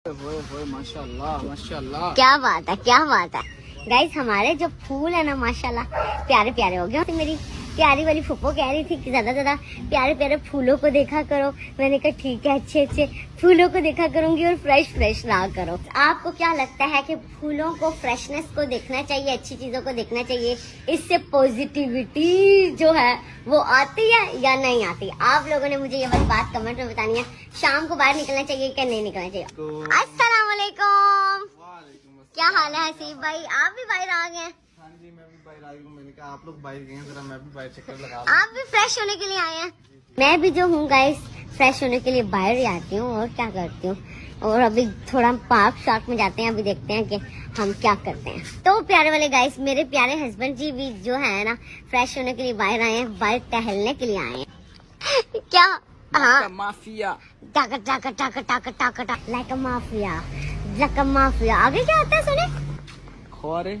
माशाल्लाह माशाल्लाह, क्या बात है, क्या बात है। गाइस हमारे जो फूल है ना माशाल्लाह प्यारे प्यारे हो गए। मेरी प्यारी वाली फुप्पो कह रही थी कि ज्यादा प्यारे प्यारे फूलों को देखा करो। मैंने कहा ठीक है, अच्छे अच्छे फूलों को देखा करूंगी और फ्रेश फ्रेश रहा करो। आपको क्या लगता है कि फूलों को, फ्रेशनेस को देखना चाहिए, अच्छी चीजों को देखना चाहिए, इससे पॉजिटिविटी जो है वो आती है या नहीं आती? आप लोगों ने मुझे ये वाली बात कमेंट में बतानी है। शाम को बाहर निकलना चाहिए क्या नहीं निकलना चाहिए? अस्सलाम वालेकुम, क्या हाल है हसीब भाई? आप भी बाहर आ गए? हाँ जी, मैं भी बाहर आई हूँ। मैंने कहा आप लोग बाहर गए हैं, जरा मैं भी बाहर चक्कर लगा। आप भी फ्रेश होने के लिए आए हैं? मैं भी जो हूँ गाइस फ्रेश होने के लिए बाहर ही आती हूँ और क्या करती हूँ। और अभी थोड़ा पार्क शार्क में जाते हैं, अभी देखते हैं कि हम क्या करते हैं। तो प्यारे वाले गाइस, मेरे प्यारे हस्बैंड जी भी जो है ना फ्रेश होने के लिए बाहर आए हैं, बाहर टहलने के लिए आए हैं। क्या? हाँ, माफिया टाका टाका टाका टाका टाका टाका like a mafia, like a mafia. आगे क्या आता है सुने? खोरे